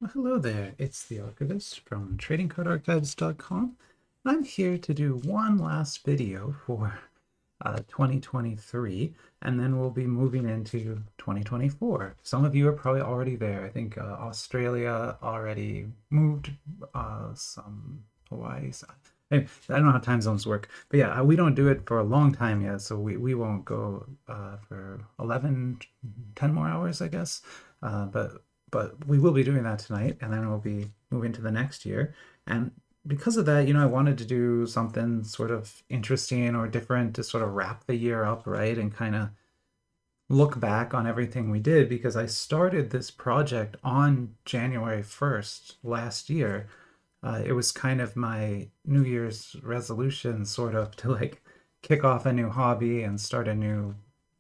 Well, hello there, it's the Archivist from TradingCardArchives.com. I'm here to do one last video for 2023, and then we'll be moving into 2024. Some of you are probably already there. I think Australia already moved, some Hawaii. Anyway, I don't know how time zones work, but yeah, we don't do it for a long time yet, so we won't go for 11, 10 more hours, I guess. But we will be doing that tonight, and then we'll be moving to the next year. And because of that, I wanted to do something sort of interesting or different to sort of wrap the year up, right? And kind of look back on everything we did because I started this project on January 1st last year. It was kind of my New Year's resolution, sort of, to like kick off a new hobby and start a new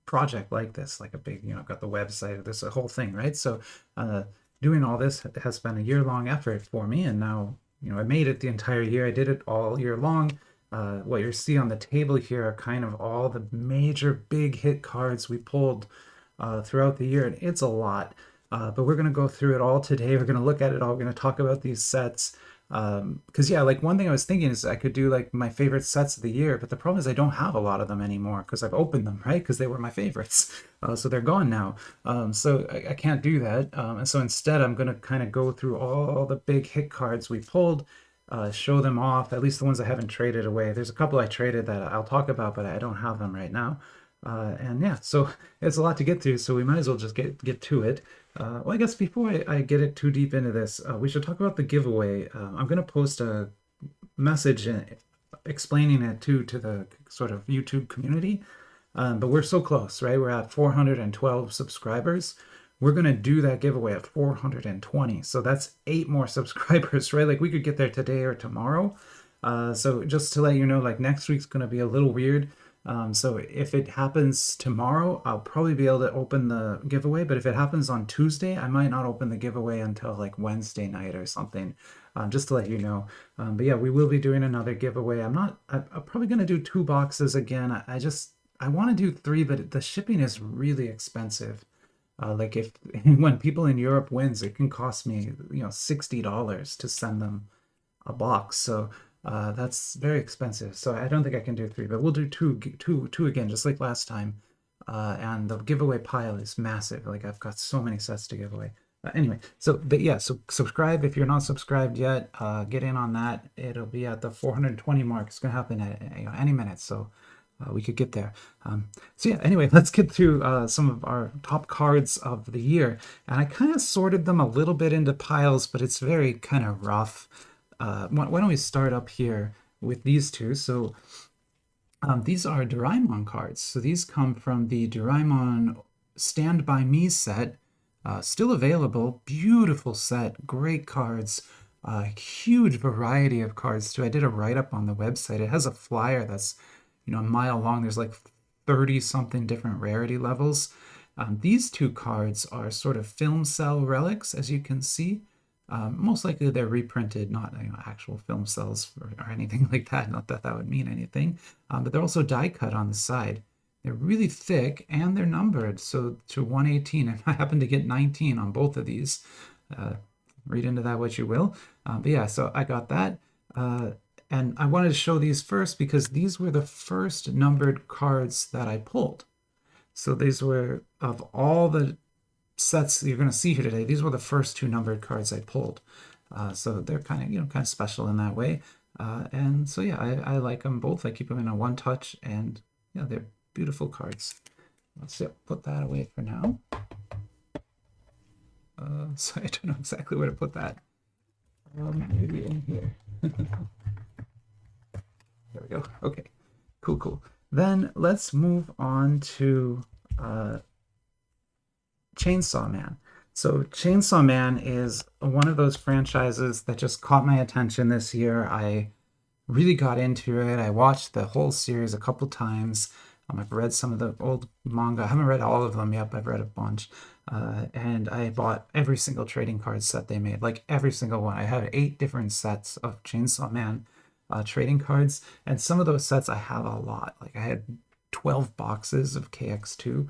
project like this, like a big, I've got the website, there's a whole thing, right? So, uh, doing all this has been a year-long effort for me, and now, I made it the entire year. I did it all year long. What you see on the table here are kind of all the major big hit cards we pulled throughout the year, and it's a lot. But we're going to go through it all today. We're going to look at it all. We're going to talk about these sets. Because yeah, like one thing I was thinking is I could do like my favorite sets of the year, but the problem is I don't have a lot of them anymore because I've opened them, right? Because they were my favorites. So they're gone now. So I can't do that. And so instead, I'm going to kind of go through all the big hit cards we pulled, show them off, at least the ones I haven't traded away. There's a couple I traded that I'll talk about, but I don't have them right now. And yeah, so it's a lot to get through, so we might as well just get to it. Well, I guess before I get it too deep into this, we should talk about the giveaway. I'm going to post a message explaining it to the sort of YouTube community. But we're so close, right? We're at 412 subscribers. We're going to do that giveaway at 420. So that's 8 more subscribers, right? Like we could get there today or tomorrow. So just to let you know, like next week's going to be a little weird. So if it happens tomorrow, I'll probably be able to open the giveaway. But if it happens on Tuesday, I might not open the giveaway until like Wednesday night or something, just to let you know. But yeah, we will be doing another giveaway. I'm probably going to do 2 boxes again. I want to do 3, but the shipping is really expensive. Like if when people in Europe wins, it can cost me, $60 to send them a box. So that's very expensive. So I don't think I can do 3, but we'll do two again, just like last time. And the giveaway pile is massive. Like I've got so many sets to give away. Anyway, but yeah, so subscribe if you're not subscribed yet. Get in on that. It'll be at the 420 mark. It's gonna happen at any minute. So we could get there. So yeah, anyway, let's get through some of our top cards of the year. And I kind of sorted them a little bit into piles, but it's very kind of rough. Why don't we start up here with these two? So these are Doraemon cards. So these come from the Doraemon Stand By Me set. Still available. Beautiful set. Great cards. Huge variety of cards too. I did a write-up on the website. It has a flyer that's a mile long. There's like 30 something different rarity levels. These two cards are sort of film cell relics, as you can see. Most likely they're reprinted, not actual film cells or anything like that. Not that that would mean anything. But they're also die cut on the side. They're really thick and they're numbered, so to 118. And I happen to get 19 on both of these. Read into that what you will. But yeah, so I got that. And I wanted to show these first because these were the first numbered cards that I pulled. So these were, of all the sets you're going to see here today, these were the first 2 numbered cards I pulled. So they're kind of special in that way. And so yeah, I like them both. I keep them in a 1-touch, and yeah, they're beautiful cards. Let's put that away for now. So I don't know exactly where to put that. Maybe in here. There we go. Okay, cool. Then let's move on to Chainsaw Man. So Chainsaw Man is one of those franchises that just caught my attention this year. I really got into it. I watched the whole series a couple times. I've read some of the old manga. I haven't read all of them yet, but I've read a bunch. And I bought every single trading card set they made, like every single one. I had 8 different sets of Chainsaw Man trading cards, and some of those sets I have a lot. Like I had 12 boxes of KX2,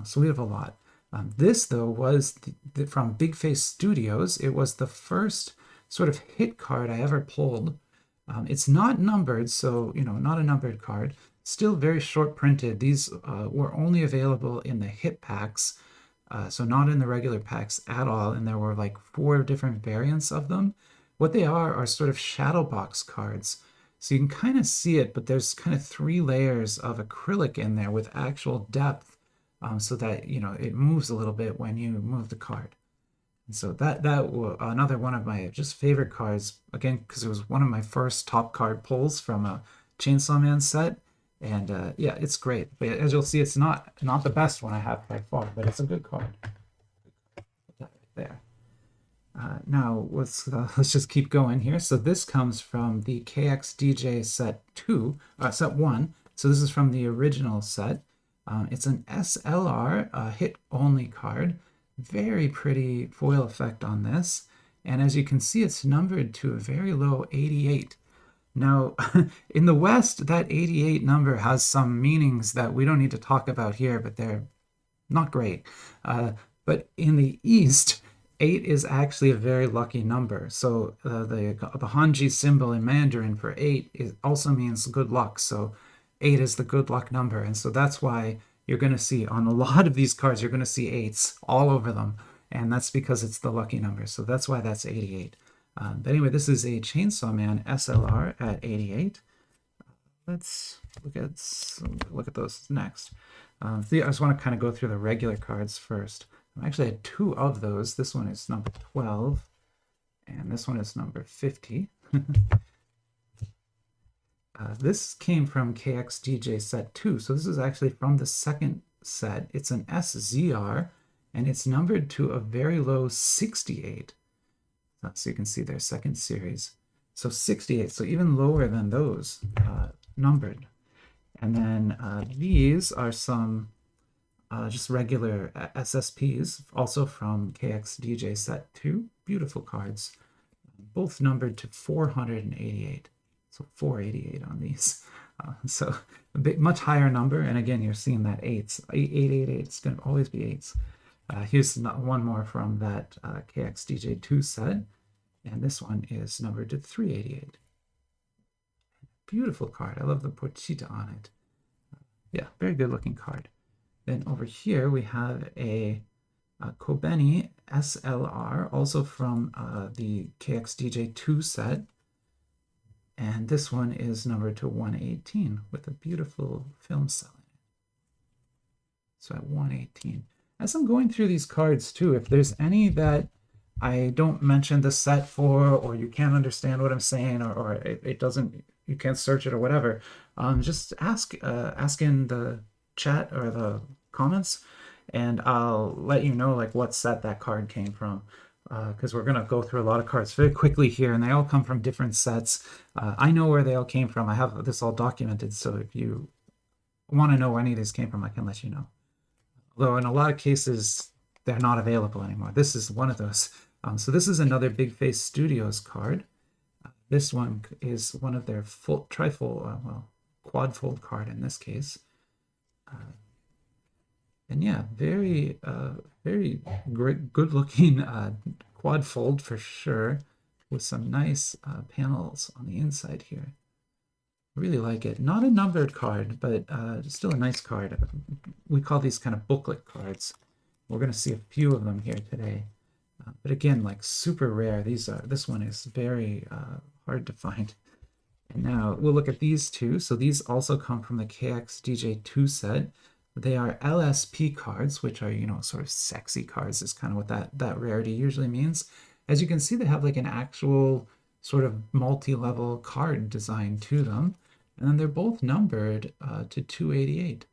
so we have a lot. This, though, was from Big Face Studios. It was the first sort of hit card I ever pulled. It's not numbered, so, not a numbered card. Still very short printed. These were only available in the hit packs, so not in the regular packs at all. And there were like 4 different variants of them. What they are sort of shadow box cards. So you can kind of see it, but there's kind of 3 layers of acrylic in there with actual depth, so that, it moves a little bit when you move the card. And so that was another one of my just favorite cards, again, because it was one of my first top card pulls from a Chainsaw Man set. And yeah, it's great. But as you'll see, it's not the best one I have by far, but it's a good card. Put that right there. Now let's just keep going here. So this comes from the KXDJ set 1. So this is from the original set. It's an SLR hit only card. Very pretty foil effect on this. And as you can see, it's numbered to a very low 88. Now, in the West, that 88 number has some meanings that we don't need to talk about here, but they're not great. But in the East, 8 is actually a very lucky number. So the Hanji symbol in Mandarin for 8 also means good luck. So 8 is the good luck number. And so that's why you're going to see on a lot of these cards, you're going to see 8s all over them. And that's because it's the lucky number. So that's why that's 88. But anyway, this is a Chainsaw Man SLR at 88. Let's look at those next. I just want to kind of go through the regular cards first. I actually had 2 of those. This one is number 12, and this one is number 50. This came from KXDJ set 2, so this is actually from the second set. It's an SZR, and it's numbered to a very low 68. So you can see their second series. So 68, so even lower than those numbered. And then these are some just regular SSPs, also from KXDJ set 2. Beautiful cards, both numbered to 488. So 488 on these. So a bit much higher number. And again, you're seeing that 8s. 888. It's going to always be 8s. Here's one more from that KXDJ 2 set. And this one is numbered to 388. Beautiful card. I love the Pochita on it. Yeah, very good looking card. Then over here we have a Kobeni SLR, also from the KXDJ 2 set. And this one is numbered to 118 with a beautiful film cell in it. So at 118. As I'm going through these cards too, if there's any that I don't mention the set for, or you can't understand what I'm saying, or it doesn't, you can't search it or whatever, just ask in the chat or the comments, and I'll let you know like what set that card came from. Because we're going to go through a lot of cards very quickly here, and they all come from different sets. I know where they all came from. I have this all documented, so if you want to know where any of these came from, I can let you know. Although in a lot of cases, they're not available anymore. This is one of those. So this is another Big Face Studios card. This one is one of their full trifold, quadfold card in this case. And yeah, very great, good-looking quad fold for sure, with some nice panels on the inside here. Really like it. Not a numbered card, but still a nice card. We call these kind of booklet cards. We're going to see a few of them here today. But again, like super rare. This one is very hard to find. And now we'll look at these 2. So these also come from the KXDJ2 set. They are LSP cards, which are, sort of sexy cards is kind of what that rarity usually means. As you can see, they have like an actual sort of multi-level card design to them. And then they're both numbered to 288.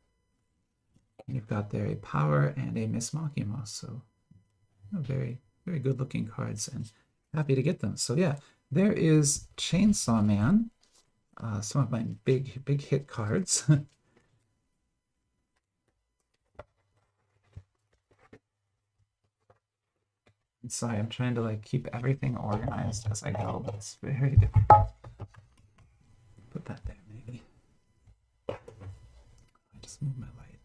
And you've got there a Power and a Miss Makimos. So very, very good looking cards, and happy to get them. So yeah, there is Chainsaw Man, some of my big hit cards. Sorry, I'm trying to like keep everything organized as I go, but it's very difficult. Put that there, maybe. I just moved my light.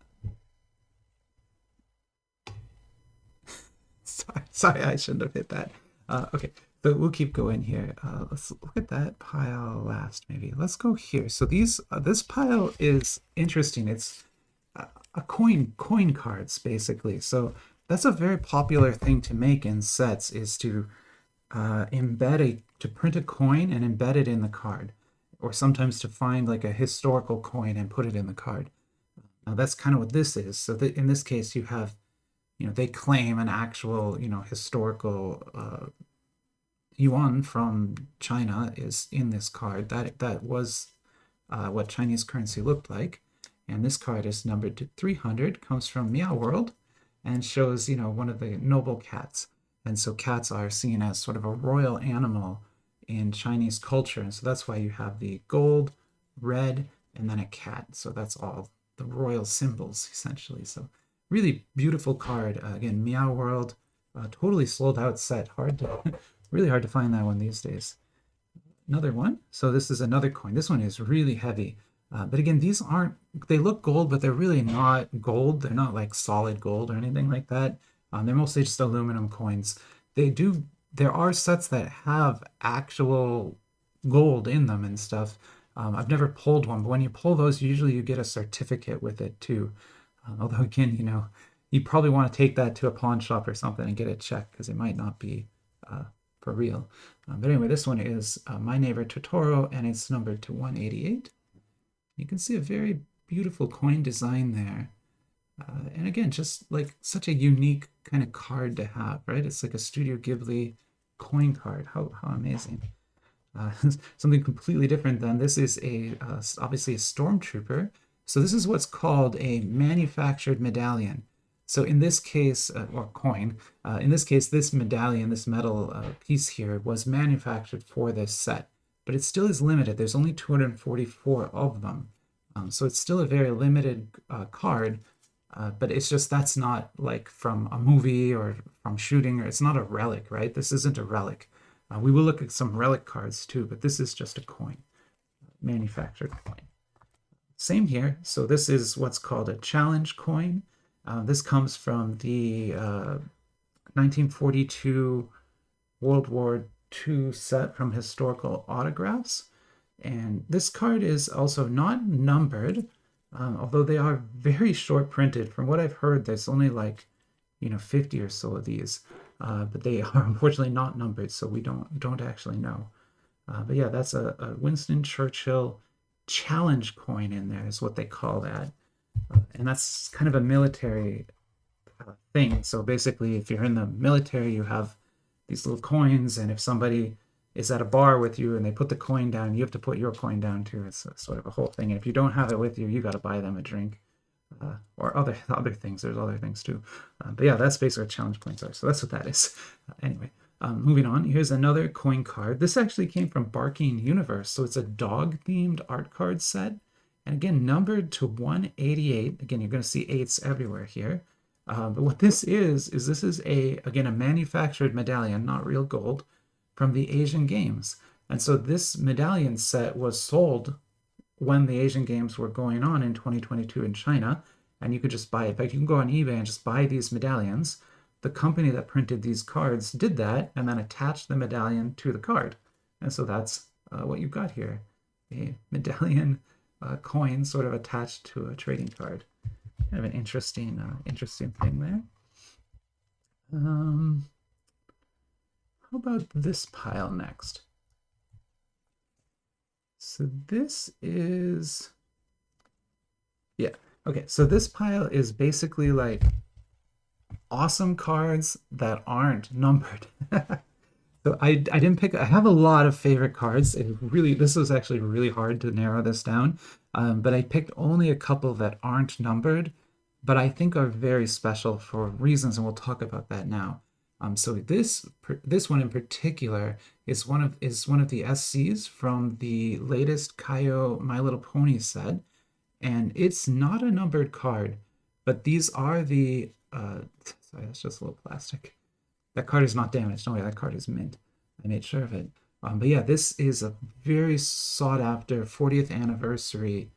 Sorry, I shouldn't have hit that. Okay, so we'll keep going here. Let's look at that pile last, maybe. Let's go here. So this pile is interesting. It's a coin cards basically. So that's a very popular thing to make in sets is to to print a coin and embed it in the card, or sometimes to find like a historical coin and put it in the card. Now that's kind of what this is. So that in this case, you have, they claim an actual, historical yuan from China is in this card. That was what Chinese currency looked like. And this card is numbered to 300, comes from Meow World, and shows, one of the noble cats. And so cats are seen as sort of a royal animal in Chinese culture. And so that's why you have the gold, red, and then a cat. So that's all the royal symbols, essentially. So really beautiful card. Again, Meow World, totally sold out set. Really hard to find that one these days. Another one. So this is another coin. This one is really heavy. But again, they look gold, but they're really not gold. They're not like solid gold or anything like that. They're mostly just aluminum coins. There are sets that have actual gold in them and stuff. I've never pulled one, but when you pull those, usually you get a certificate with it too. Although again, you probably want to take that to a pawn shop or something and get it checked because it might not be for real. But anyway, this one is My Neighbor Totoro, and it's numbered to 188. You can see a very beautiful coin design there. And again, just like such a unique kind of card to have, right? It's like a Studio Ghibli coin card. How amazing. Something completely different then. This is obviously a stormtrooper. So this is what's called a manufactured medallion. So in this case, or coin, in this case, this medallion, this metal piece here was manufactured for this set, but it still is limited. There's only 244 of them. So it's still a very limited card, but it's just that's not like from a movie or from shooting, or it's not a relic, right? This isn't a relic. We will look at some relic cards too, but this is just a coin, manufactured coin. Same here. So this is what's called a challenge coin. This comes from the 1942 World War II set from Historical Autographs. And this card is also not numbered, although they are very short printed. From what I've heard, there's only like, 50 or so of these. But they are unfortunately not numbered, so we don't actually know. But yeah, that's a Winston Churchill challenge coin in there is what they call that. And that's kind of a military thing. So basically, if you're in the military, you have these little coins, and if somebody is at a bar with you and they put the coin down, you have to put your coin down too. It's sort of a whole thing. And if you don't have it with you, you got to buy them a drink. Or other things. There's other things too. But yeah, that's basically what challenge coins are. So that's what that is. Anyway, moving on. Here's another coin card. This actually came from Barking Universe. So it's a dog-themed art card set. And again, numbered to 188. Again, you're going to see 8s everywhere here. But what this is this is again, a manufactured medallion, not real gold, from the Asian Games. And so this medallion set was sold when the Asian Games were going on in 2022 in China, and you could just buy it. In fact, you can go on eBay and just buy these medallions. The company that printed these cards did that and then attached the medallion to the card. And so that's what you've got here, a medallion coin sort of attached to a trading card. Kind of an interesting thing there. How about this pile next? So this is, yeah, okay. So this pile is basically like awesome cards that aren't numbered. So I didn't pick, I have a lot of favorite cards. This was actually really hard to narrow this down. But I picked only a couple that aren't numbered, but I think are very special for reasons, and we'll talk about that now. So this one in particular is one of the SCs from the latest Kaio My Little Pony set, and it's not a numbered card, but these are the sorry, that's just a little plastic. That card is not damaged. No way, that card is mint. I made sure of it. But yeah, this is a very sought after 40th anniversary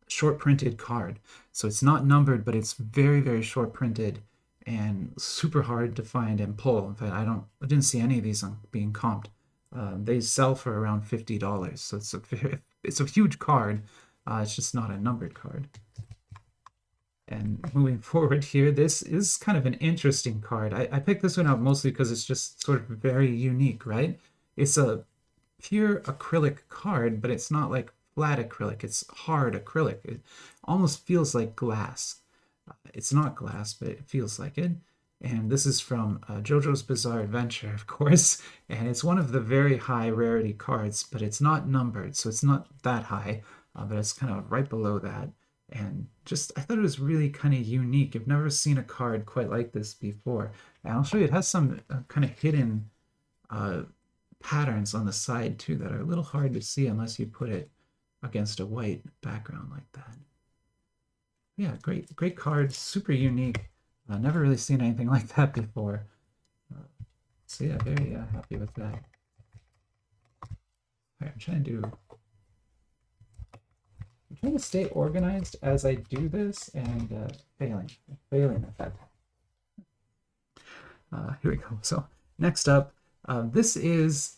short printed card. So it's not numbered, but it's very, very short printed. and super hard to find and pull. In fact, I didn't see any of these being comped. They sell for around $50, so it's a huge card. It's just not a numbered card. And moving forward here, this is kind of an interesting card. I picked this one out mostly because it's just sort of very unique, right? It's a pure acrylic card, but it's not like flat acrylic. It's hard acrylic. It almost feels like glass. It's not glass, but it feels like it. And this is from JoJo's Bizarre Adventure, of course. And it's one of the very high rarity cards, but it's not numbered, so it's not that high, but it's kind of right below that. And just, I thought it was really kind of unique. I've never seen a card quite like this before. And I'll show you, it has some kind of hidden patterns on the side too that are a little hard to see unless you put it against a white background like that. Yeah, great card, super unique. Never really seen anything like that before. So yeah, very happy with that. All right, I'm trying to stay organized as I do this, and failing at that. Here we go. So next up, this is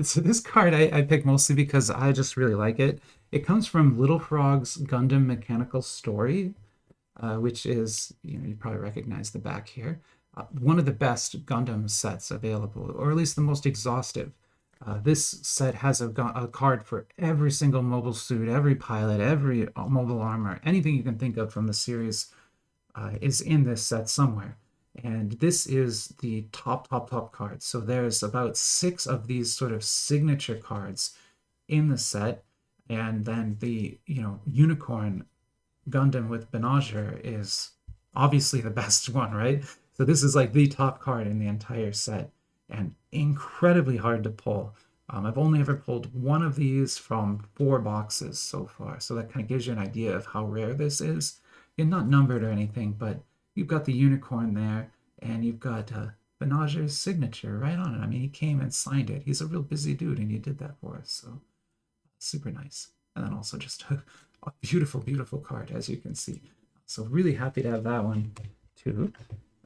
so this card I picked mostly because I just really like it. It comes from Little Frog's Gundam Mechanical Story, which is, you probably recognize the back here. One of the best Gundam sets available, or at least the most exhaustive. This set has a card for every single mobile suit, every pilot, every mobile armor, anything you can think of from the series is in this set somewhere. And this is the top card. So there's about 6 of these sort of signature cards in the set. And then the, unicorn Gundam with Benager is obviously the best one, right? So this is like the top card in the entire set and incredibly hard to pull. I've only ever pulled one of these from 4 boxes so far. So that kind of gives you an idea of how rare this is. And not numbered or anything, but you've got the unicorn there and you've got Benager's signature right on it. I mean, he came and signed it. He's a real busy dude and he did that for us. So super nice. And then also just a beautiful card, as you can see. So really happy to have that one too.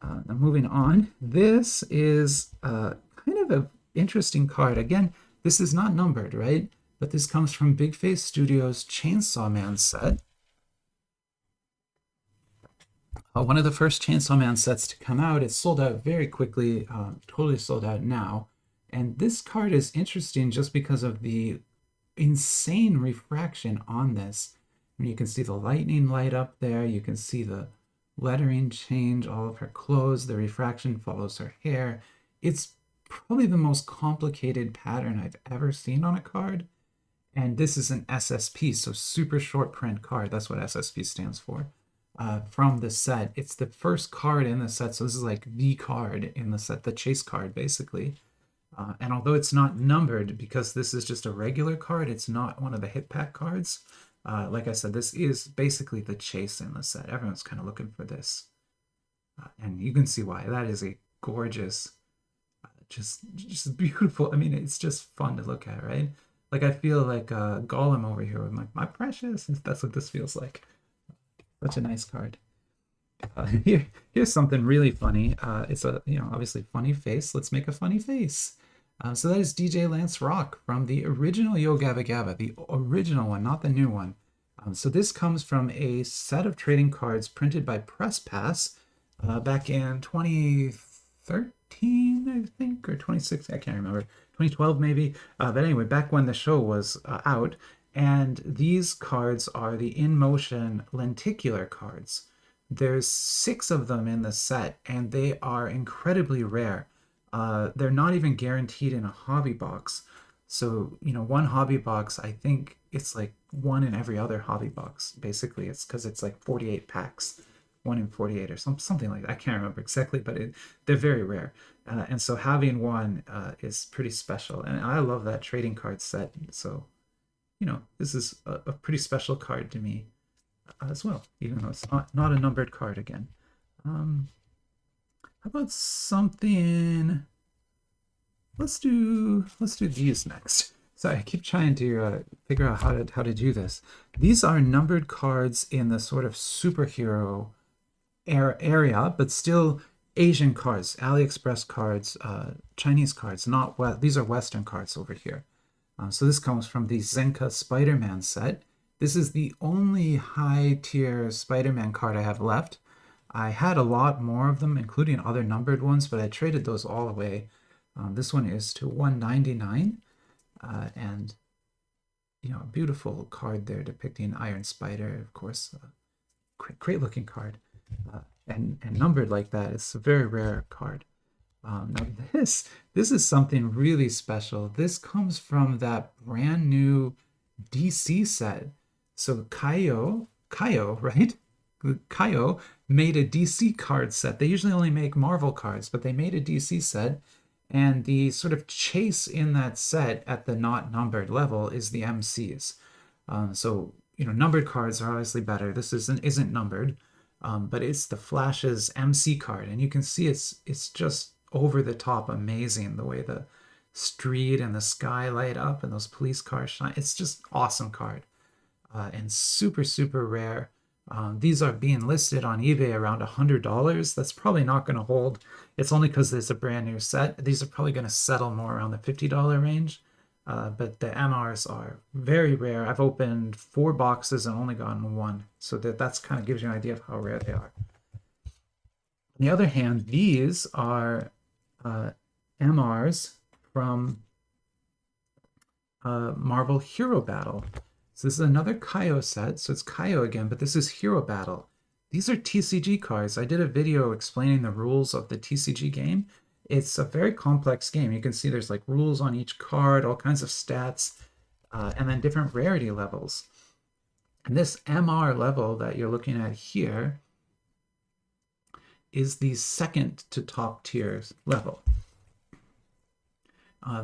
Now moving on, this is kind of an interesting card. Again, this is not numbered, right? But this comes from Big Face Studios' Chainsaw Man set. One of the first Chainsaw Man sets to come out. It's sold out very quickly, totally sold out now. And this card is interesting just because of the insane refraction on this. I mean, you can see the lightning light up there. You can see the lettering change, all of her clothes. The refraction follows her hair. It's probably the most complicated pattern I've ever seen on a card. And this is an SSP, so super short print card. That's what SSP stands for. From the set. It's the first card in the set, so this is like the card in the set, the chase card, basically. And although it's not numbered, because this is just a regular card, it's not one of the hit pack cards. Like I said, this is basically the chase in the set. Everyone's kind of looking for this. And you can see why. That is a gorgeous, just beautiful. I mean, it's just fun to look at, right? Like, I feel like Gollum over here with my precious. That's what this feels like. Such a nice card. Here's something really funny. It's a, obviously funny face. Let's make a funny face. So that is DJ Lance Rock from the original Yo Gabba Gabba, the original one, not the new one. So this comes from a set of trading cards printed by Press Pass back in 2013, I think, or 2016, I can't remember, 2012 maybe. But anyway, back when the show was out. And these cards are the In Motion lenticular cards. There's 6 of them in the set, and they are incredibly rare. They're not even guaranteed in a hobby box. So, one hobby box, I think it's like one in every other hobby box. Basically, it's because it's like 48 packs, 1 in 48 or something like that. I can't remember exactly, but they're very rare. And so having one is pretty special. And I love that trading card set. So, this is a pretty special card to me as well, even though it's not a numbered card again. How about something? Let's do these next. Sorry, I keep trying to figure out how to do this. These are numbered cards in the sort of superhero area, but still Asian cards, AliExpress cards, Chinese cards, not these are Western cards over here. So this comes from the Zenka Spider-Man set. This is the only high-tier Spider-Man card I have left. I had a lot more of them, including other numbered ones, but I traded those all away. This one is to 199, and a beautiful card there depicting Iron Spider, of course. Great looking card, and numbered like that. It's a very rare card. Now this is something really special. This comes from that brand new DC set. So Kaio, right? Kaio made a DC card set. They usually only make Marvel cards, but they made a DC set. And the sort of chase in that set at the not numbered level is the MCs. So, numbered cards are obviously better. This isn't numbered, but it's the Flash's MC card. And you can see it's just over the top amazing the way the street and the sky light up and those police cars shine. It's just awesome card, and super, super rare. These are being listed on eBay around $100. That's probably not going to hold. It's only because it's a brand new set. These are probably going to settle more around the $50 range. But the MRs are very rare. I've opened 4 boxes and only gotten 1. So that's kind of gives you an idea of how rare they are. On the other hand, these are MRs from Marvel Hero Battle. So this is another Kaio set. So it's Kaio again, but this is Hero Battle. These are TCG cards. I did a video explaining the rules of the TCG game. It's a very complex game. You can see there's like rules on each card, all kinds of stats, and then different rarity levels. And this MR level that you're looking at here is the second to top tiers level.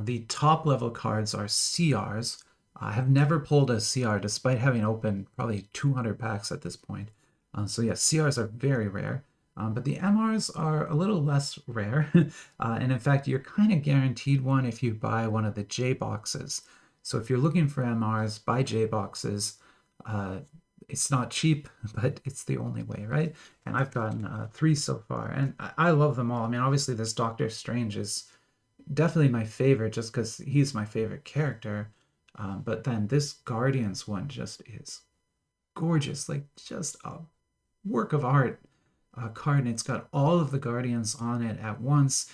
The top level cards are CRs. I have never pulled a CR despite having opened probably 200 packs at this point. So yeah, CRs are very rare. But the MRs are a little less rare. And in fact, you're kind of guaranteed one if you buy one of the J boxes. So if you're looking for MRs, buy J boxes. It's not cheap, but it's the only way, right? And I've gotten 3 so far, and I love them all. I mean, obviously this Doctor Strange is definitely my favorite just because he's my favorite character. But then this Guardians one just is gorgeous, like just a work of art card. And it's got all of the Guardians on it at once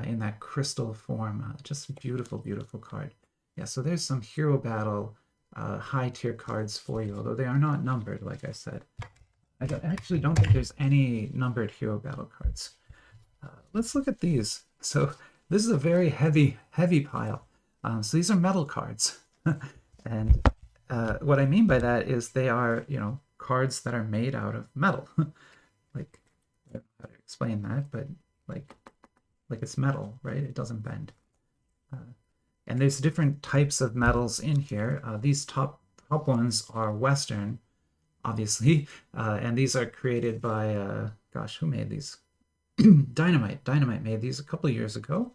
in that crystal form. Just beautiful, beautiful card. Yeah, so there's some Hero Battle high tier cards for you, although they are not numbered, like I said. I actually don't think there's any numbered Hero Battle cards. Let's look at these. So this is a very heavy pile. So these are metal cards. And what I mean by that is they are, cards that are made out of metal. Like, I don't know how to explain that, but like it's metal, right? It doesn't bend. And there's different types of metals in here. These top ones are Western, obviously, and these are created by, gosh, who made these? Dynamite. Dynamite made these a couple of years ago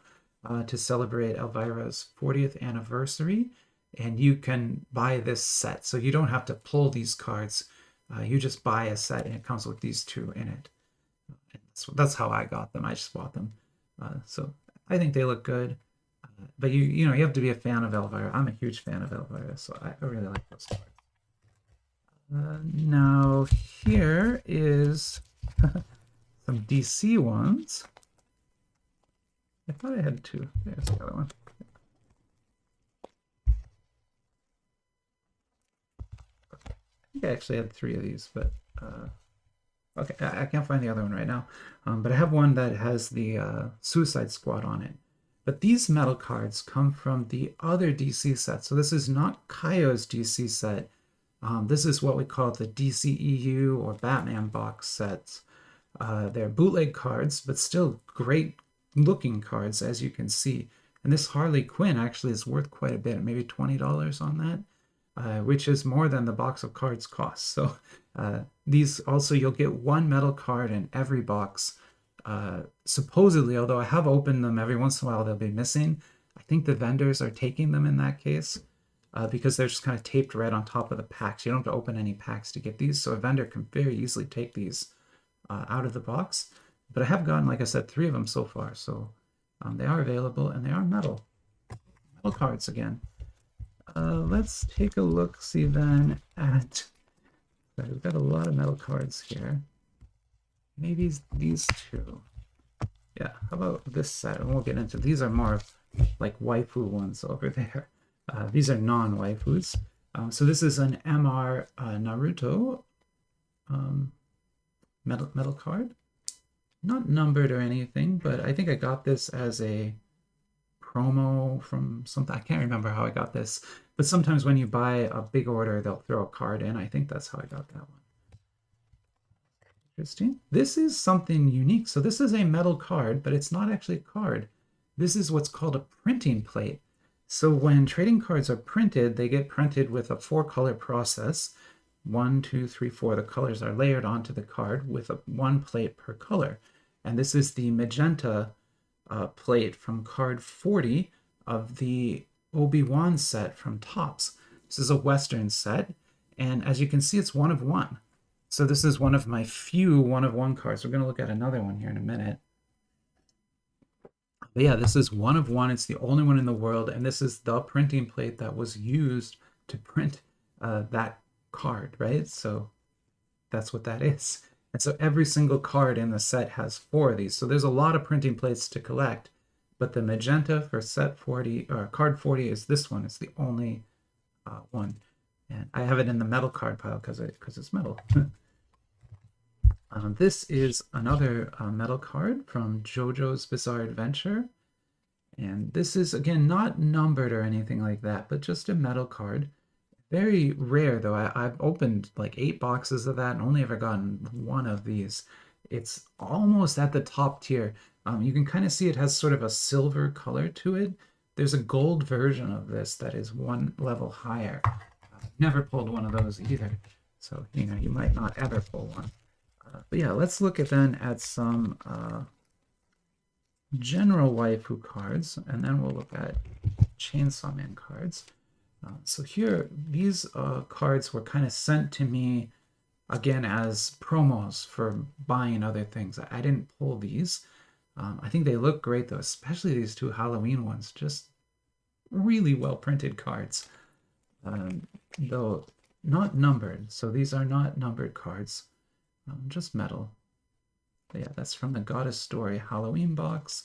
to celebrate Elvira's 40th anniversary. And you can buy this set. So you don't have to pull these cards. You just buy a set and it comes with these 2 in it. That's how I got them. I just bought them. So I think they look good. But you have to be a fan of Elvira. I'm a huge fan of Elvira, so I really like those cards. Now here is some DC ones. I thought I had 2. There's the other one. I think I actually had 3 of these, but okay, I can't find the other one right now. But I have one that has the Suicide Squad on it. But these metal cards come from the other DC set. So this is not Kaio's DC set. This is what we call the DCEU or Batman box sets. They're bootleg cards, but still great looking cards, as you can see. And this Harley Quinn actually is worth quite a bit, maybe $20 on that, which is more than the box of cards costs. So these also, you'll get 1 metal card in every box. Supposedly, although I have opened them every once in a while, they'll be missing. I think the vendors are taking them in that case because they're just kind of taped right on top of the packs. You don't have to open any packs to get these, so a vendor can very easily take these out of the box. But I have gotten, like I said, 3 of them so far. So they are available, and they are metal cards again. Let's take a look, see then at. We've got a lot of metal cards here. Maybe these 2. Yeah, how about this set? And we'll get into these. Are more like waifu ones over there. These are non-waifus. So this is an MR Naruto metal card. Not numbered or anything, but I think I got this as a promo from something. I can't remember how I got this, but sometimes when you buy a big order, they'll throw a card in. I think that's how I got that one. Interesting. This is something unique. So this is a metal card, but it's not actually a card. This is what's called a printing plate. So when trading cards are printed, they get printed with a 4-color process. 1, 2, 3, 4. The colors are layered onto the card with 1 plate per color. And this is the magenta plate from card 40 of the Obi-Wan set from Topps. This is a Western set, and as you can see, it's 1 of 1. So this is one of my few 1 of 1 cards. We're going to look at another one here in a minute. But yeah, this is 1 of 1. It's the only one in the world, and this is the printing plate that was used to print that card, right? So that's what that is. And so every single card in the set has 4 of these. So there's a lot of printing plates to collect, but the magenta for set 40 or card 40 is this one. It's the only one, and I have it in the metal card pile because it's metal. This is another metal card from JoJo's Bizarre Adventure, and this is again not numbered or anything like that, but just a metal card. Very rare, though. I've opened like 8 boxes of that and only ever gotten 1 of these. It's almost at the top tier. You can kind of see it has sort of a silver color to it. There's a gold version of this that is 1 level higher. Never pulled one of those either. So, you know, you might not ever pull one. But yeah, let's look at some general waifu cards, and then we'll look at Chainsaw Man cards. So here, these cards were kind of sent to me, again, as promos for buying other things. I didn't pull these. I think they look great, though, especially these 2 Halloween ones. Just really well-printed cards, though not numbered. So these are not numbered cards, just metal. But yeah, that's from the Goddess Story Halloween box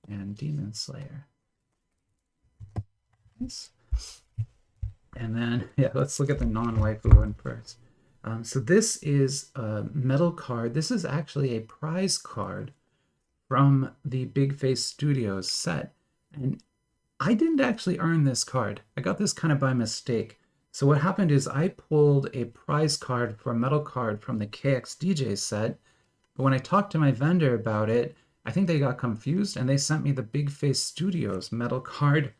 and Demon Slayer. Nice. And then, yeah, let's look at the non-waifu one first. So this is a metal card. This is actually a prize card from the Big Face Studios set. And I didn't actually earn this card. I got this kind of by mistake. So what happened is I pulled a prize card for a metal card from the KXDJ set. But when I talked to my vendor about it, I think they got confused and they sent me the Big Face Studios metal card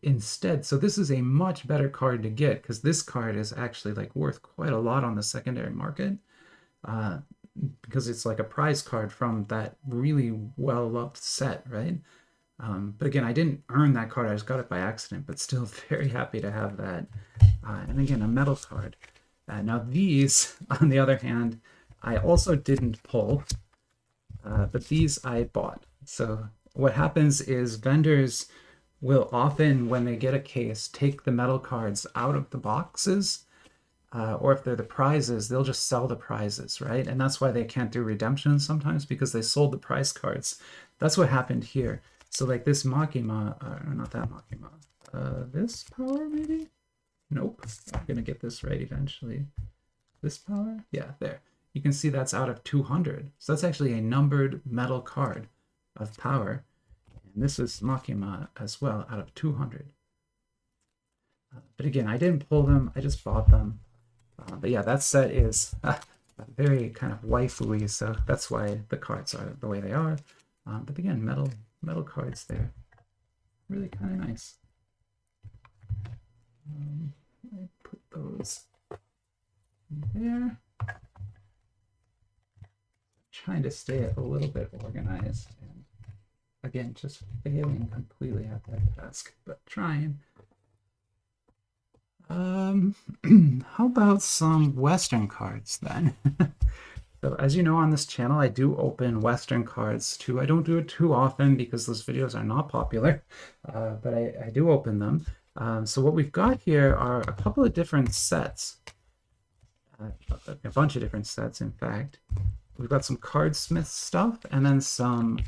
instead. So this is a much better card to get because this card is actually like worth quite a lot on the secondary market because it's like a prize card from that really well-loved set, right? But again, I didn't earn that card. I just got it by accident, but still very happy to have that. And again, a metal card. Now these, on the other hand, I also didn't pull, but these I bought. So what happens is vendors will often, when they get a case, take the metal cards out of the boxes, or if they're the prizes, they'll just sell the prizes, right? And that's why they can't do redemptions sometimes, because they sold the prize cards. That's what happened here. So like this Makima, not that Makima, this power maybe? Nope, I'm gonna get this right eventually. This power? Yeah, there. You can see that's out of 200. So that's actually a numbered metal card of power. And this is Makima as well, out of 200. But again, I didn't pull them, I just bought them. But yeah, that set is very kind of waifu-y, so that's why the cards are the way they are. But again, metal cards there. Really kind of nice. I put those there. Trying to stay a little bit organized, and again, just failing completely at that task, but trying. How about some Western cards then? So as you know on this channel, I do open Western cards too. I don't do it too often because those videos are not popular, but I do open them. So what we've got here are a couple of different sets, a bunch of different sets, in fact. We've got some Cardsmith stuff and then some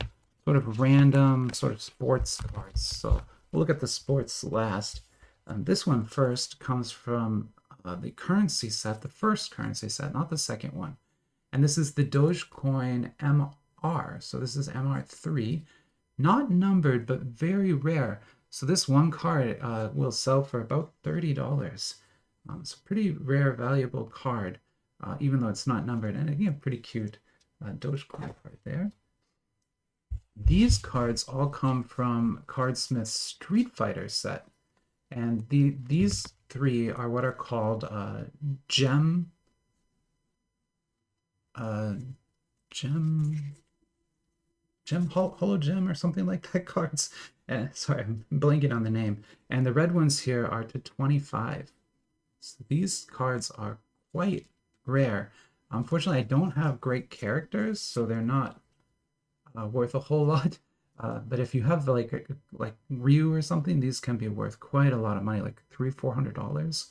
sort of random sort of sports cards. So we'll look at the sports last. This one first comes from the currency set, the first currency set, not the second one. And this is the Dogecoin MR. So this is MR3, not numbered, but very rare. So this one card will sell for about $30. It's a pretty rare, valuable card, even though it's not numbered. And again, pretty cute Dogecoin card there. These cards all come from Cardsmith's Street Fighter set. And these three are what are called gem holo gem or something like that cards. Sorry, I'm blanking on the name. And the red ones here are to 25. So these cards are quite rare. Unfortunately, I don't have great characters, so they're not worth a whole lot. But if you have like Ryu or something, these can be worth quite a lot of money, like $300-400.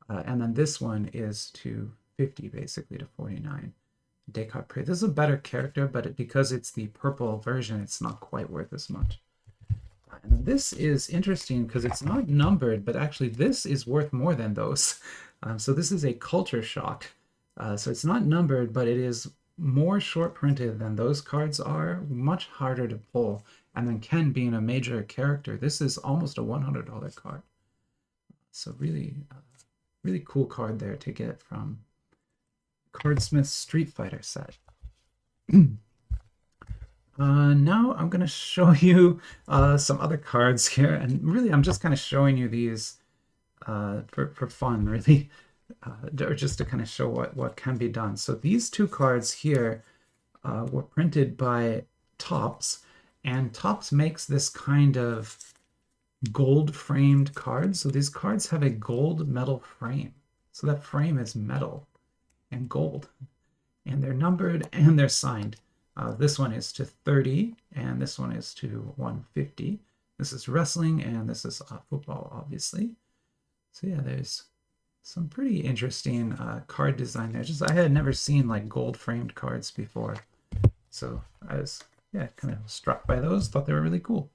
And then this one is to 50, basically to 49. Descartes. This is a better character, but because it's the purple version, it's not quite worth as much. And this is interesting because it's not numbered, but actually this is worth more than those. So this is a culture shock. So it's not numbered, but it is more short printed than those cards are, much harder to pull. And then Ken being a major character, this is almost a $100 card. So really, really cool card there to get from Cardsmith's Street Fighter set. Now I'm going to show you some other cards here, and really I'm just kind of showing you these for fun, really, or just to kind of show what can be done. So these two cards here were printed by Topps, and Topps makes this kind of gold framed card. So these cards have a gold metal frame. So that frame is metal and gold, and they're numbered and they're signed. This one is to 30 and this one is to 150. This is wrestling and this is football, obviously. So yeah, there's some pretty interesting card design there. Just I had never seen like gold framed cards before, so I was kind of struck by those. Thought they were really cool.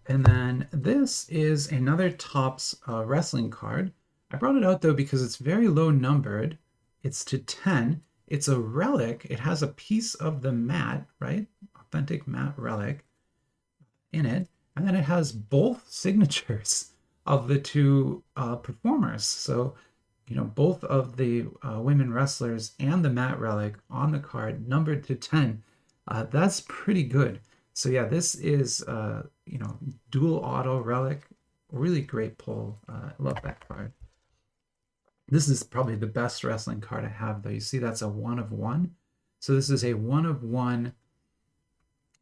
And then this is another Topps wrestling card. I brought it out though because it's very low numbered. It's to 10. It's a relic. It has a piece of the mat, right? Authentic mat relic in it. And then it has both signatures of the two performers. So, you know, both of the women wrestlers and the mat relic on the card numbered to 10. That's pretty good. So yeah, this is, you know, dual auto relic, really great pull. I love that card. This is probably the best wrestling card I have, though. You see that's a 1 of 1. So this is a 1 of 1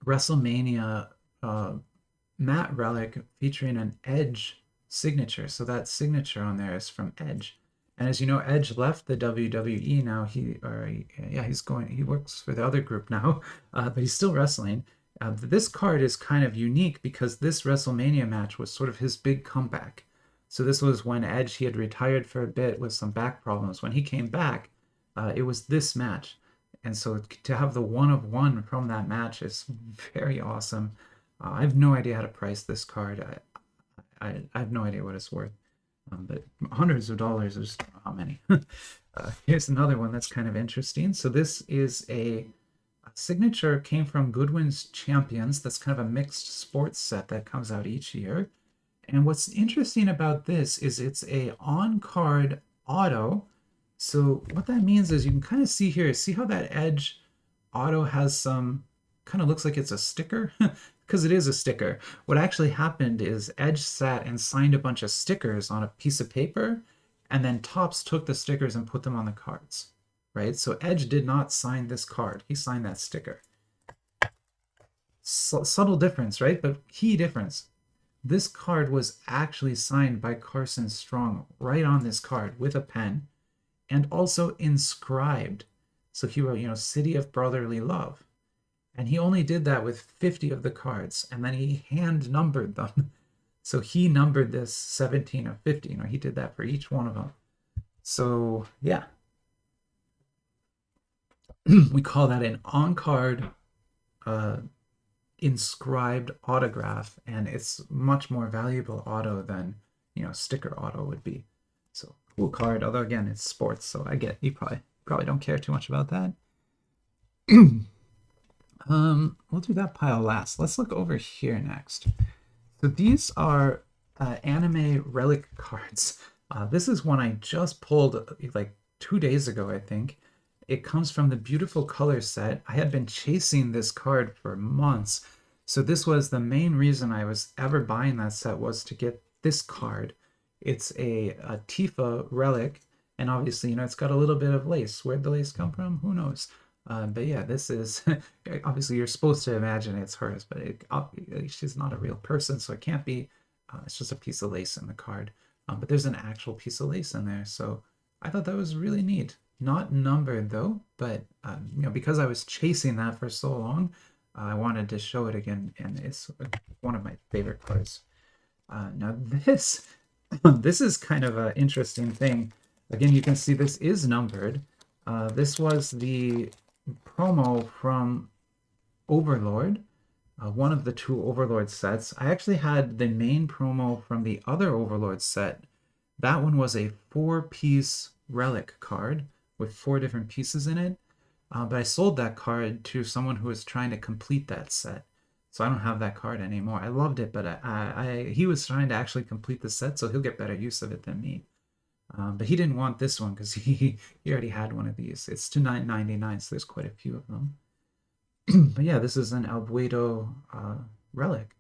WrestleMania matte relic featuring an Edge signature. So that signature on there is from Edge. And as you know, Edge left the WWE now. He works for the other group now, but he's still wrestling. This card is kind of unique because this WrestleMania match was sort of his big comeback. So this was when Edge, he had retired for a bit with some back problems. When he came back, it was this match. And so to have the 1 of 1 from that match is very awesome. I have no idea how to price this card. I have no idea what it's worth. But hundreds of dollars, I just don't know how many. Here's another one that's kind of interesting. So this is a signature, came from Goodwin's Champions. That's kind of a mixed sports set that comes out each year. And what's interesting about this is it's a on-card auto. So what that means is you can kind of see here, see how that Edge auto has some, kind of looks like it's a sticker? Because it is a sticker. What actually happened is Edge sat and signed a bunch of stickers on a piece of paper, and then Topps took the stickers and put them on the cards, right? So Edge did not sign this card. He signed that sticker. Subtle difference, right? But key difference. This card was actually signed by Carson Strong right on this card with a pen and also inscribed. So he wrote, City of Brotherly Love. And he only did that with 50 of the cards, and then he hand numbered them. So he numbered this 17 of 50. He did that for each one of them. So yeah, we call that an on-card inscribed autograph, and it's much more valuable auto than sticker auto would be. So cool card, although again it's sports, so I get you probably don't care too much about that. We'll do that pile last. Let's look over here next. So these are anime relic cards. This is one I just pulled like 2 days ago, I think. It comes from the Beautiful Color set. I had been chasing this card for months. So this was the main reason I was ever buying that set, was to get this card. It's a Tifa relic, and obviously, it's got a little bit of lace. Where'd the lace come from? Who knows? But yeah, this is obviously you're supposed to imagine it's hers, but she's not a real person, so it can't be. It's just a piece of lace in the card. But there's an actual piece of lace in there, so I thought that was really neat. Not numbered though, but because I was chasing that for so long, I wanted to show it again, and it's one of my favorite cards. Now this this is kind of an interesting thing. Again, you can see this is numbered. This was the promo from Overlord, one of the 2 Overlord sets. I actually had the main promo from the other Overlord set. That one was a 4-piece relic card with 4 different pieces in it. But I sold that card to someone who was trying to complete that set. So I don't have that card anymore. I loved it, but he was trying to actually complete the set, so he'll get better use of it than me. But he didn't want this one because he already had one of these. It's to $9.99, so there's quite a few of them. But yeah, this is an Albuedo relic.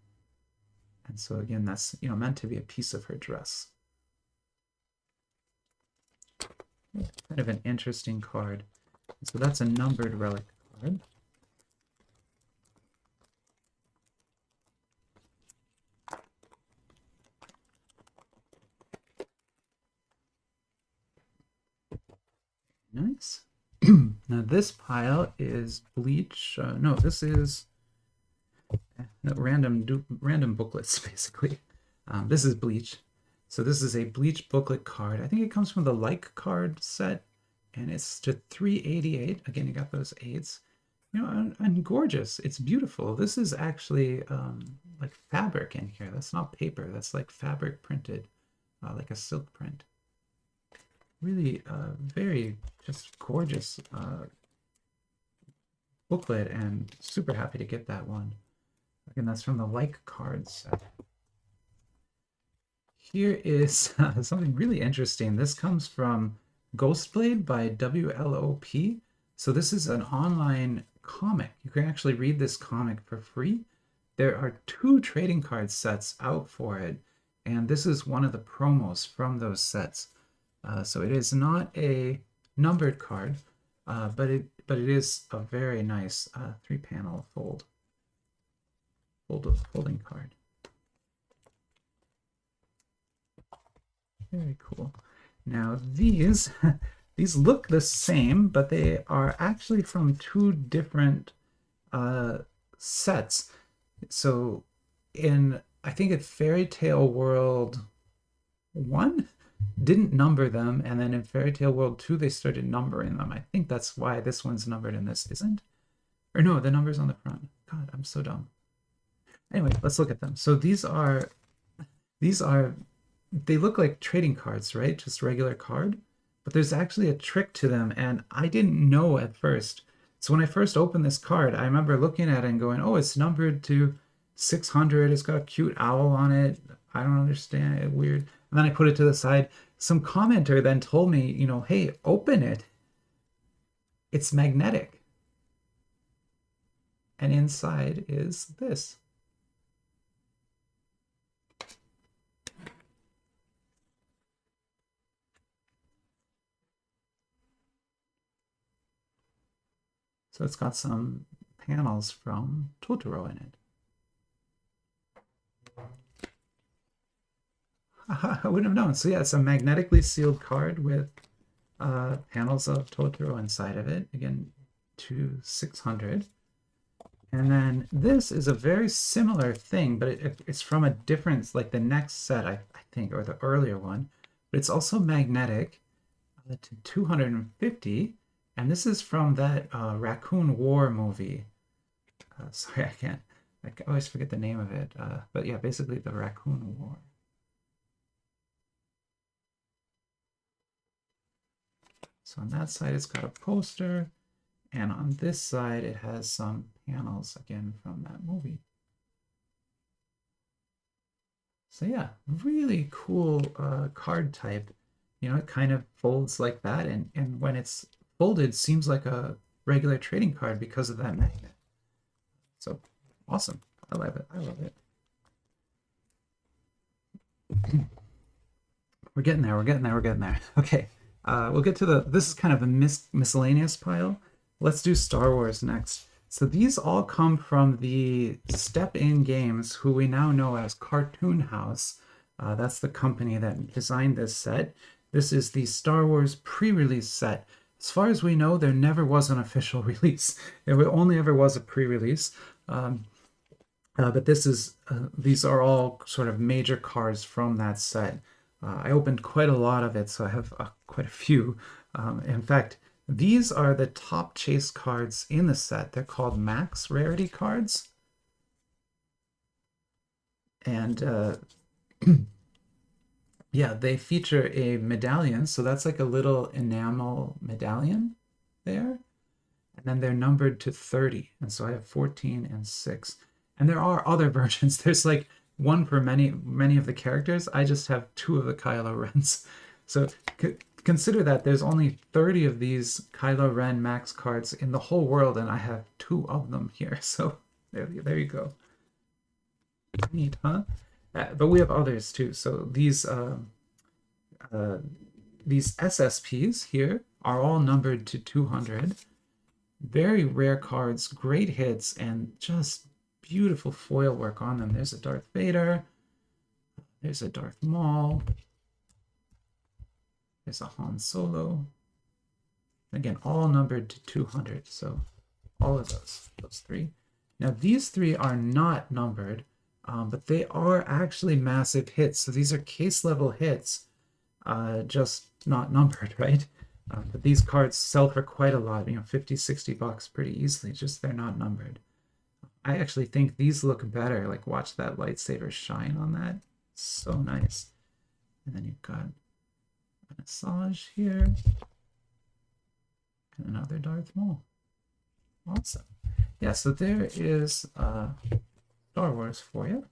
And so again, that's meant to be a piece of her dress. Kind of an interesting card. So that's a numbered relic card. Nice. Now this pile is Bleach. No, this is random booklets, basically. This is Bleach. So this is a Bleach booklet card. I think it comes from the Like card set, and it's to 388. Again, you got those 8s. And gorgeous. It's beautiful. This is actually like fabric in here. That's not paper. That's like fabric printed, like a silk print. Really very just gorgeous booklet, and super happy to get that one. Again, that's from the Like cards. Here is something really interesting. This comes from Ghostblade by WLOP. So this is an online comic. You can actually read this comic for free. There are 2 trading card sets out for it, and this is one of the promos from those sets. So it is not a numbered card, but it is a very nice 3-panel folding card. Very cool. Now these look the same, but they are actually from 2 different sets. So I think in Fairy Tale World 1 didn't number them, and then in Fairy Tale World 2 they started numbering them. I think that's why this one's numbered and this isn't. Or no, the number's on the front. God, I'm so dumb. Anyway, let's look at them. So these are they look like trading cards, right? Just regular card. But there's actually a trick to them, and I didn't know at first. So when I first opened this card, I remember looking at it and going, oh, it's numbered to 600. It's got a cute owl on it. I don't understand it. Weird. And then I put it to the side. Some commenter then told me, hey, open it. It's magnetic. And inside is this. So it's got some panels from Totoro in it. I wouldn't have known. So yeah, it's a magnetically sealed card with panels of Totoro inside of it. Again, to 600. And then this is a very similar thing, but it's from a different, like the next set, I think, or the earlier one. But it's also magnetic to 250. And this is from that Raccoon War movie. Sorry, I always forget the name of it. But yeah, basically the Raccoon War. So on that side, it's got a poster. And on this side, it has some panels, again, from that movie. So yeah, really cool card type. You know, it kind of folds like that. And when it's folded, seems like a regular trading card because of that magnet. So awesome. I love it. I love it. We're getting there. We're getting there. We're getting there. Okay. We'll get to this is kind of a miscellaneous pile. Let's do Star Wars next. So these all come from the Step In Games, who we now know as Cartoon House. That's the company that designed this set. This is the Star Wars pre-release set. As far as we know, there never was an official release. There only ever was a pre-release. But these are all sort of major cards from that set. I opened quite a lot of it, so I have quite a few. In fact, these are the top chase cards in the set. They're called Max Rarity cards. And yeah, they feature a medallion. So that's like a little enamel medallion there. And then they're numbered to 30. And so I have 14 and 6. And there are other versions. There's like one for many of the characters. I just have 2 of the Kylo Rens. So consider that there's only 30 of these Kylo Ren Max cards in the whole world, and I have 2 of them here. So there you go. Neat, huh? But we have others too. So these SSPs here are all numbered to 200. Very rare cards, great hits, and just beautiful foil work on them. There's a Darth Vader. There's a Darth Maul. There's a Han Solo. Again, all numbered to 200. So all of those 3. Now these 3 are not numbered, but they are actually massive hits. So these are case level hits, just not numbered, right? But these cards sell for quite a lot, 50, 60 bucks pretty easily, just they're not numbered. I actually think these look better. Like, watch that lightsaber shine on that. So nice. And then you've got an Asajj here. And another Darth Maul. Awesome. Yeah, so there is Star Wars for you.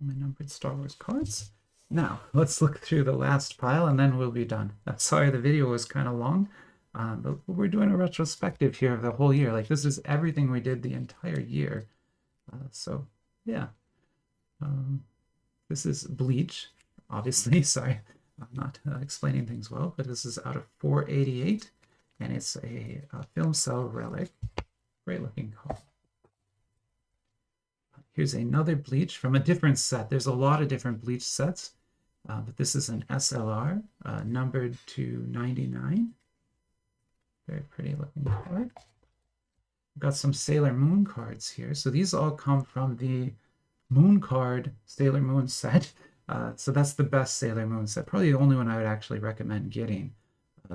My numbered Star Wars cards. Now, let's look through the last pile and then we'll be done. I'm sorry the video was kind of long, but we're doing a retrospective here of the whole year. Like, this is everything we did the entire year. So, yeah. This is Bleach, obviously. Sorry, I'm not explaining things well, but this is out of 488, and it's a film cell relic. Great looking card. Here's another Bleach from a different set. There's a lot of different Bleach sets, but this is an SLR, numbered to 99. Very pretty looking card. We've got some Sailor Moon cards here. So these all come from the Moon Card Sailor Moon set. So that's the best Sailor Moon set. Probably the only one I would actually recommend getting.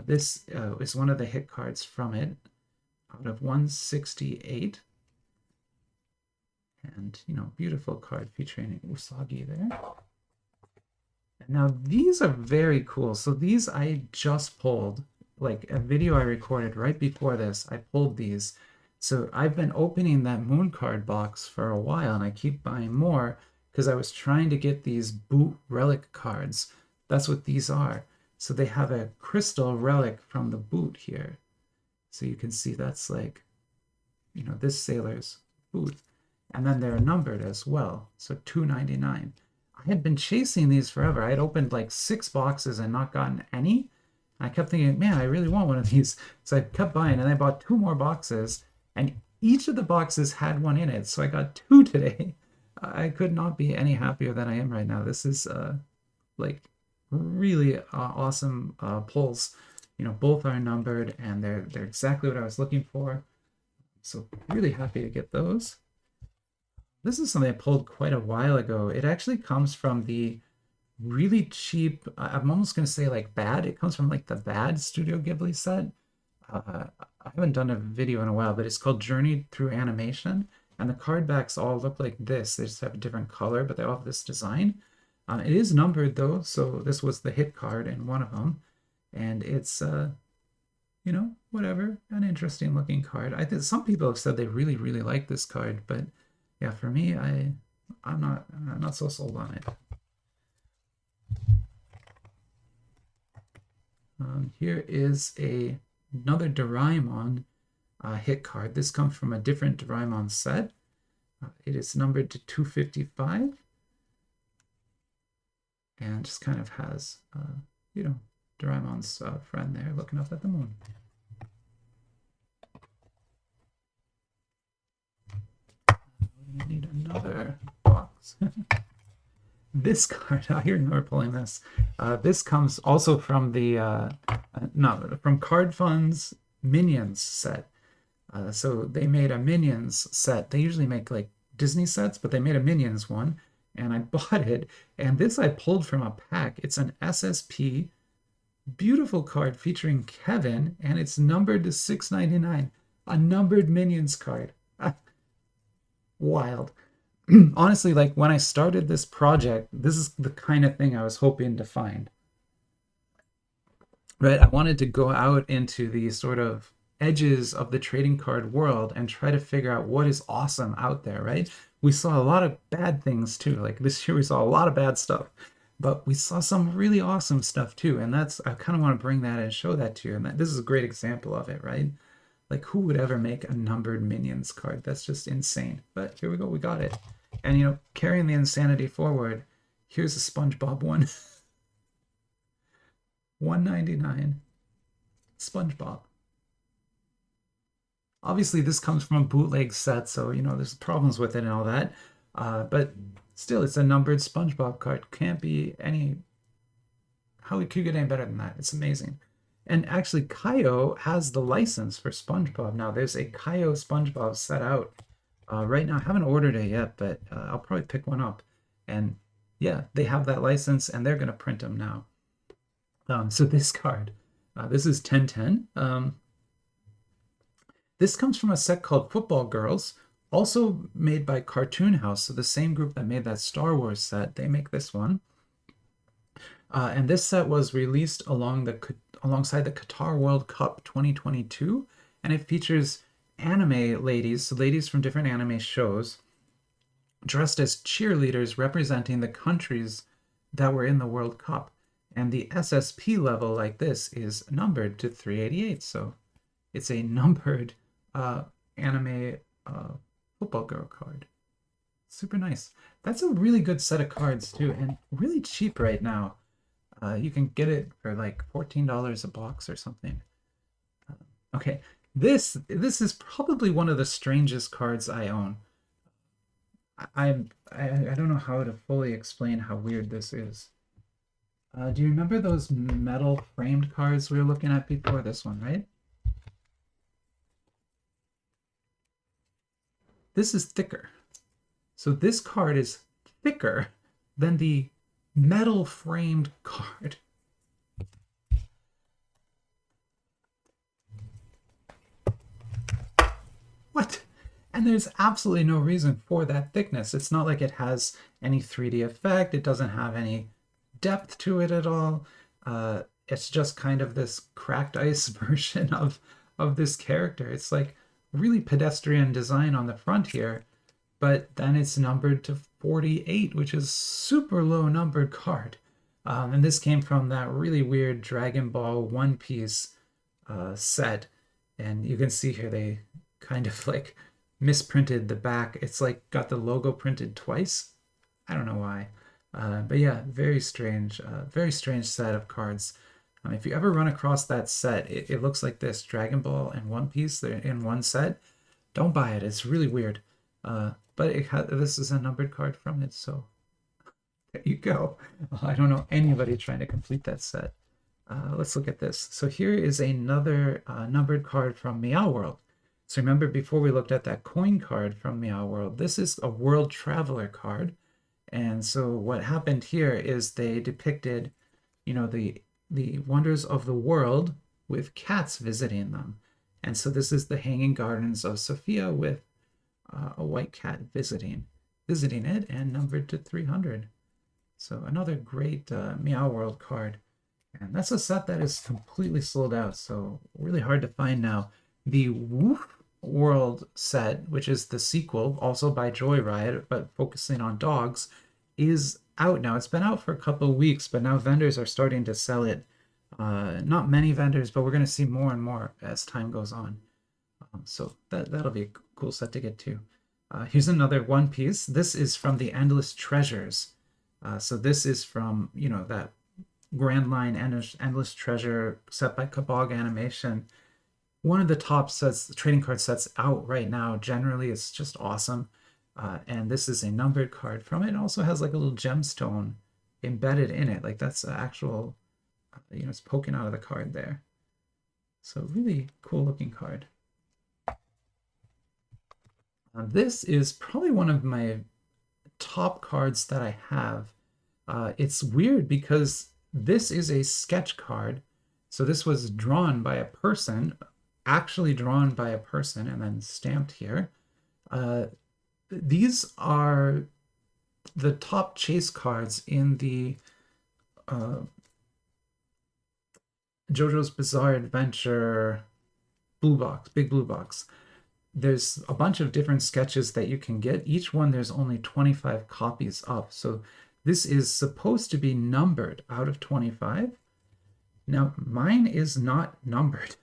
This is one of the hit cards from it, out of 168. And, beautiful card featuring Usagi there. And now these are very cool. So these I just pulled, like a video I recorded right before this. I pulled these. So I've been opening that Moon Card box for a while, and I keep buying more because I was trying to get these boot relic cards. That's what these are. So they have a crystal relic from the boot here. So you can see that's like, this sailor's boot. And then they're numbered as well. So 299. I had been chasing these forever. I had opened like 6 boxes and not gotten any. I kept thinking, man, I really want one of these. So I kept buying, and I bought two more boxes, and each of the boxes had one in it. So I got two today. I could not be any happier than I am right now. This is like really awesome pulls. You know, both are numbered, and they're exactly what I was looking for. So really happy to get those. This is something I pulled quite a while ago. It actually comes from the really cheap, I'm almost going to say like bad. It comes from like the bad Studio Ghibli set. I haven't done a video in a while, but it's called Journey Through Animation. And the card backs all look like this. They just have a different color, but they all have this design. It is numbered though, so this was the hit card in one of them. And it's, you know, whatever, an interesting looking card. I think some people have said they really, really like this card, but yeah, for me, I'm not so sold on it. Here is another Doraemon hit card. This comes from a different Doraemon set. It is numbered to 255, and just kind of has, you know, Doraemon's friend there looking up at the moon. We're gonna need another box. This card, I hear we're pulling this. This comes also from the from Card Fund's Minions set. So they made a Minions set. They usually make like Disney sets, but they made a Minions one, and I bought it. And this I pulled from a pack. It's an SSP, beautiful card featuring Kevin, and it's numbered to 699. A numbered Minions card. Wild. Honestly, like when I started this project, this is the kind of thing I was hoping to find. Right? I wanted to go out into the sort of edges of the trading card world and try to figure out what is awesome out there, right? We saw a lot of bad things too. Like this year we saw a lot of bad stuff, but we saw some really awesome stuff too. And that's, I kind of want to bring that and show that to you. And this is a great example of it, right? Like who would ever make a numbered Minions card? That's just insane. But here we go, we got it. And, you know, carrying the insanity forward, here's a SpongeBob one. 199. SpongeBob. Obviously, this comes from a bootleg set, so, you know, there's problems with it and all that. But still, it's a numbered SpongeBob card. Can't be any... How could you get any better than that? It's amazing. And actually, Kaio has the license for SpongeBob. Now, there's a Kaio SpongeBob set out. Right now, I haven't ordered it yet, but I'll probably pick one up. And yeah, they have that license, and they're going to print them now. So this card, this is 1010. This comes from a set called Football Girls, also made by Cartoon House. So the same group that made that Star Wars set, they make this one. And this set was released alongside the Qatar World Cup 2022, and it features anime ladies, so ladies from different anime shows, dressed as cheerleaders representing the countries that were in the World Cup. And the SSP level like this is numbered to 388. So it's a numbered anime football girl card. Super nice. That's a really good set of cards too, and really cheap right now. You can get it for like $14 a box or something. Okay. This is probably one of the strangest cards I own. I don't know how to fully explain how weird this is. Do you remember those metal framed cards we were looking at before? This one, right? This is thicker. So this card is thicker than the metal framed card. What? And there's absolutely no reason for that thickness. It's not like it has any 3D effect. It doesn't have any depth to it at all. It's just kind of this cracked ice version of this character. It's like really pedestrian design on the front here, but then it's numbered to 48, which is super low numbered card. And this came from that really weird Dragon Ball One Piece set. And you can see here they kind of like misprinted the back. It's like got the logo printed twice. I don't know why. But yeah, very strange set of cards. If you ever run across that set, it looks like this: Dragon Ball and One Piece, they're in one set. Don't buy it, it's really weird. But this is a numbered card from it, so there you go. I don't know anybody trying to complete that set. Let's look at this. So here is another numbered card from Meow World. So remember, before we looked at that coin card from Meow World, this is a World Traveler card. And so what happened here is they depicted, the wonders of the world with cats visiting them. And so this is the Hanging Gardens of Sophia with a white cat visiting it, and numbered to 300. So another great Meow World card. And that's a set that is completely sold out, so really hard to find now. The Woof World set, which is the sequel, also by Joyride, but focusing on dogs, is out now. It's been out for a couple of weeks, but now vendors are starting to sell it. Not many vendors, but we're going to see more and more as time goes on. So that'll be a cool set to get to. Here's another One Piece. This is from the Endless Treasures. So this is from, that Grand Line Endless Treasure set by Kabog Animation. One of the top sets, trading card sets out right now. Generally, it's just awesome. And this is a numbered card from it. It also has like a little gemstone embedded in it. Like that's actual, it's poking out of the card there. So really cool looking card. This is probably one of my top cards that I have. It's weird because this is a sketch card. So this was drawn by a person, actually drawn by a person and then stamped here. These are the top chase cards in the JoJo's Bizarre Adventure blue box, big blue box. There's a bunch of different sketches that you can get. Each one, there's only 25 copies up. So this is supposed to be numbered out of 25. Now, mine is not numbered.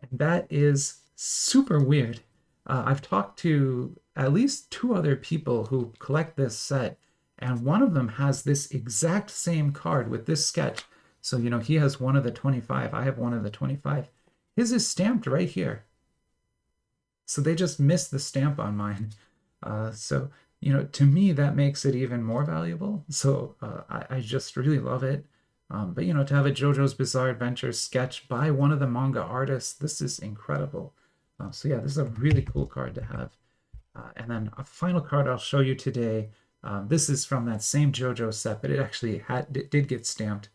And that is super weird. I've talked to at least 2 other people who collect this set, and one of them has this exact same card with this sketch. So, he has one of the 25. I have one of the 25. His is stamped right here. So they just missed the stamp on mine. So, to me, that makes it even more valuable. So I just really love it. But, to have a JoJo's Bizarre Adventure sketch by one of the manga artists, this is incredible. So yeah, this is a really cool card to have. And then a final card I'll show you today. This is from that same JoJo set, but it actually did get stamped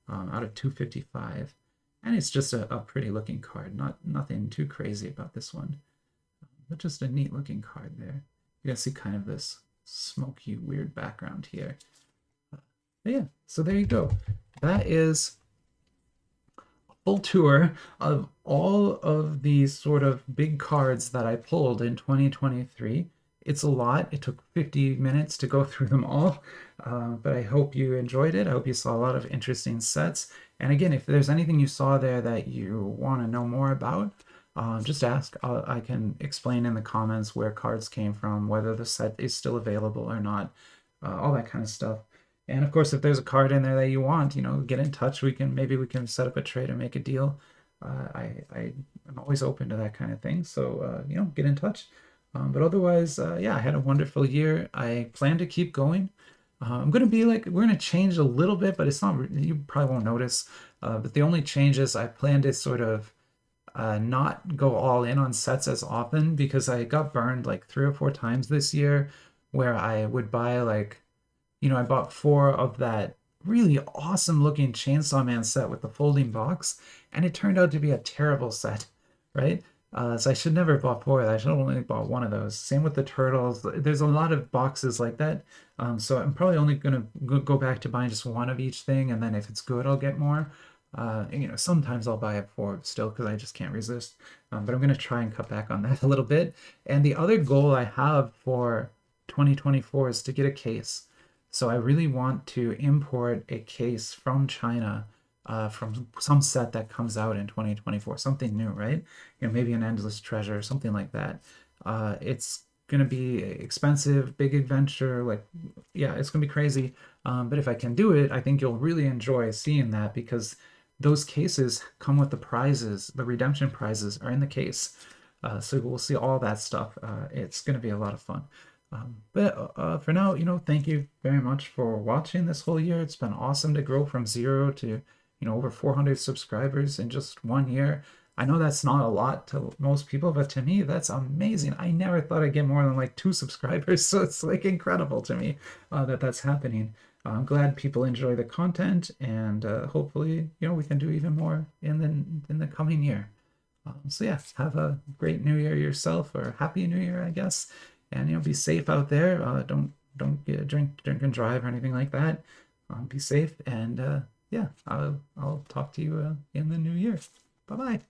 out of 255. And it's just a pretty looking card. Nothing too crazy about this one, but just a neat looking card there. You can see kind of this smoky, weird background here. But yeah, so there you go. That is a full tour of all of these sort of big cards that I pulled in 2023. It's a lot. It took 50 minutes to go through them all, but I hope you enjoyed it. I hope you saw a lot of interesting sets. And again, if there's anything you saw there that you want to know more about, just ask. I can explain in the comments where cards came from, whether the set is still available or not, all that kind of stuff. And of course, if there's a card in there that you want, get in touch. Maybe we can set up a trade and make a deal. I'm always open to that kind of thing. So, get in touch. But otherwise, yeah, I had a wonderful year. I plan to keep going. I'm going to be we're going to change a little bit, but it's not, you probably won't notice. But the only change is I plan to sort of not go all in on sets as often, because I got burned like 3 or 4 times this year where I would buy I bought 4 of that really awesome looking Chainsaw Man set with the folding box, and it turned out to be a terrible set, right? So I should never have bought 4 of that. I should have only bought 1 of those. Same with the turtles. There's a lot of boxes like that. So I'm probably only going to go back to buying just 1 of each thing, and then if it's good, I'll get more. Sometimes I'll buy 4 still because I just can't resist. But I'm going to try and cut back on that a little bit. And the other goal I have for 2024 is to get a case. So I really want to import a case from China, from some set that comes out in 2024, something new, right? Maybe an Endless Treasure, something like that. It's going to be expensive, big adventure, yeah, it's going to be crazy. But if I can do it, I think you'll really enjoy seeing that, because those cases come with the prizes. The redemption prizes are in the case. So we'll see all that stuff. It's going to be a lot of fun. But for now, thank you very much for watching this whole year. It's been awesome to grow from 0 to, over 400 subscribers in just 1 year. I know that's not a lot to most people, but to me, that's amazing. I never thought I'd get more than like 2 subscribers, so it's like incredible to me that that's happening. I'm glad people enjoy the content, and hopefully, we can do even more in the coming year. So yeah, have a great New Year yourself, or Happy New Year, I guess, and be safe out there. Don't drink and drive or anything like that. Be safe, and yeah, I'll talk to you in the new year. Bye bye.